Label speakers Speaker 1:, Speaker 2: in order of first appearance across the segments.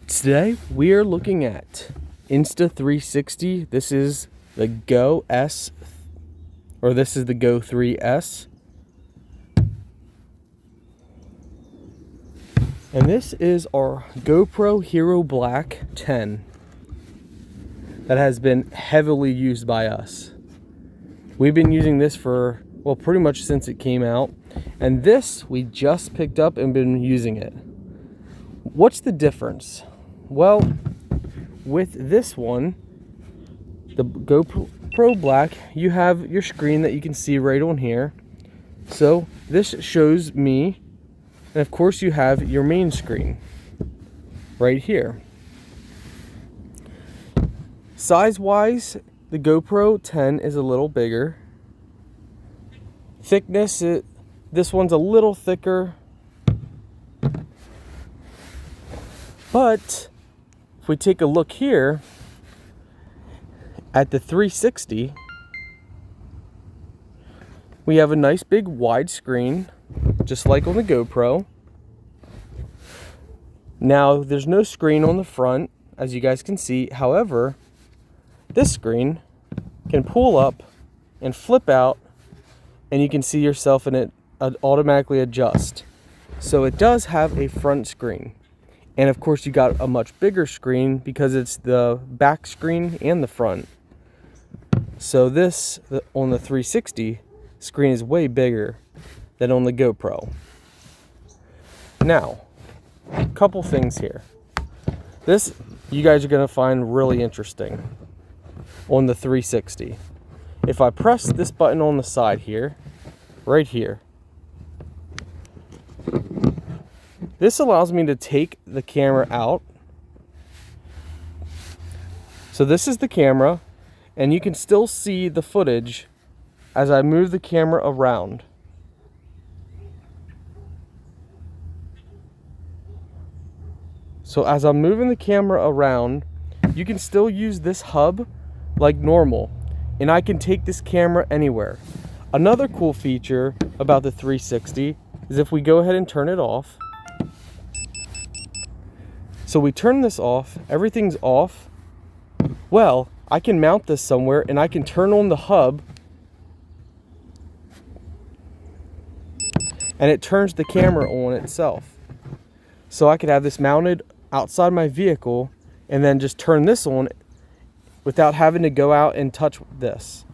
Speaker 1: Today we are looking at Insta360. This is the Go S, or this is the Go 3S. And this is our GoPro Hero Black 10 that has been heavily used by us. We've been using this for, well, pretty much since it came out. And this we just picked up and been using it. What's the difference? Well, with this one, the GoPro Black, you have your screen that you can see right on here. So this shows me, and of course you have your main screen right here. Size-wise, the GoPro 10 is a little bigger. Thickness, this one's a little thicker. But if we take a look here at the 360, we have a nice big wide screen, just like on the GoPro. Now, there's no screen on the front, as you guys can see. However, this screen can pull up and flip out, and you can see yourself in it automatically adjust. So it does have a front screen. And of course you got a much bigger screen because it's the back screen and the front. So this, on the 360 screen, is way bigger than on the GoPro. Now, a couple things here. This you guys are gonna find really interesting on the 360. If I press this button on the side here, right here, this allows me to take the camera out. So this is the camera, and you can still see the footage as I move the camera around. So as I'm moving the camera around, you can still use this hub like normal, and I can take this camera anywhere. Another cool feature about the 360 is if we go ahead and turn it off. So we turn this off, everything's off. Well, I can mount this somewhere and I can turn on the hub and it turns the camera on itself. So I could have this mounted outside my vehicle and then just turn this on without having to go out and touch this.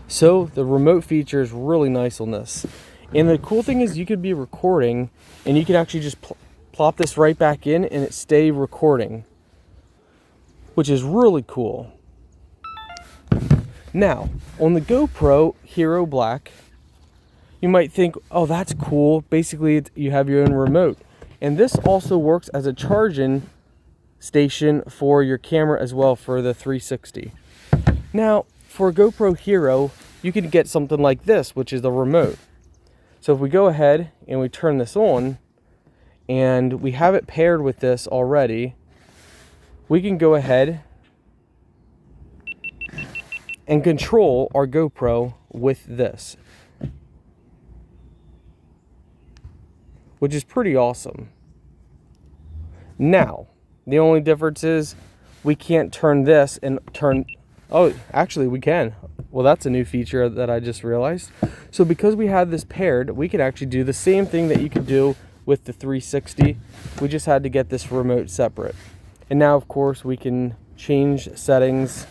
Speaker 1: So the remote feature is really nice on this. And the cool thing is you could be recording and you could actually just plop this right back in and it stay recording, which is really cool. Now, on the GoPro Hero Black, you might think, oh, that's cool. Basically, you have your own remote. And this also works as a charging station for your camera as well for the 360. Now, for a GoPro Hero, you can get something like this, which is the remote. So if we go ahead and we turn this on, and we have it paired with this already, we can go ahead and control our GoPro with this, which is pretty awesome. Now, the only difference is we can't turn this and turn, oh, actually we can. Well, that's a new feature that I just realized. So because we have this paired, we could actually do the same thing that you could do with the 360. We just had to get this remote separate. And now, of course, we can change settings.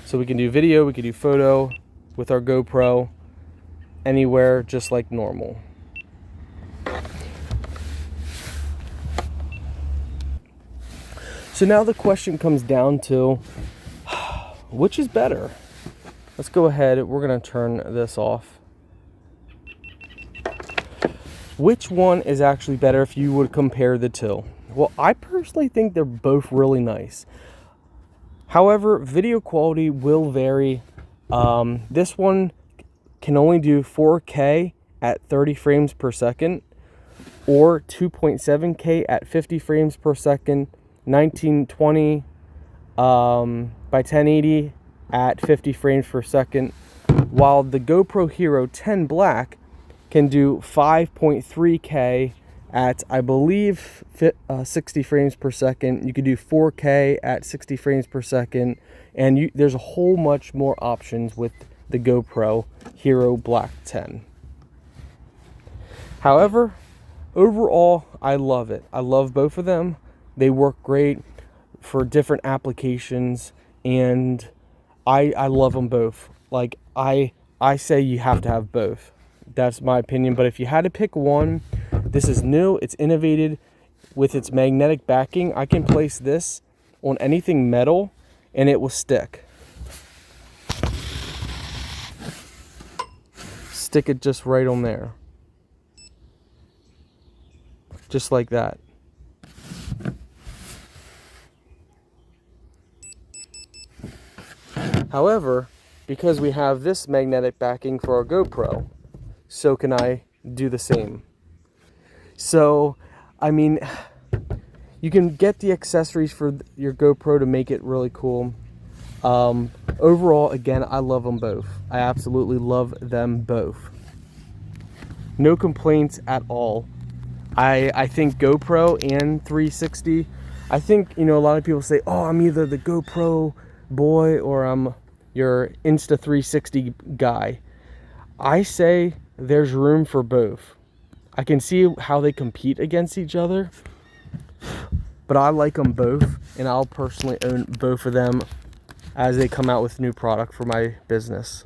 Speaker 1: So we can do video, we can do photo with our GoPro anywhere, just like normal. So now the question comes down to, which is better? Let's go ahead, we're gonna turn this off. Which one is actually better if you would compare the two? Well, I personally think they're both really nice. However, video quality will vary. This one can only do 4K at 30 frames per second, or 2.7K at 50 frames per second, 1920 by 1080 at 50 frames per second, while the GoPro Hero 10 Black can do 5.3K at, I believe, 60 frames per second. You could do 4K at 60 frames per second, and there's a whole much more options with the GoPro Hero Black 10. However, overall, I love it. I love both of them. They work great for different applications, and I love them both. Like, I say you have to have both. That's my opinion. But if you had to pick one, this is new, it's innovated with its magnetic backing. I can place this on anything metal and it will stick. Stick it just right on there. Just like that. However, because we have this magnetic backing for our GoPro, so can I do the same. So, I mean, you can get the accessories for your GoPro to make it really cool. Overall, again, I love them both. I absolutely love them both. No complaints at all. I think GoPro and 360, I think, a lot of people say, oh, I'm either the GoPro boy or I'm your Insta360 guy. I say there's room for both. I can see how they compete against each other, but I like them both, and I'll personally own both of them as they come out with new product for my business.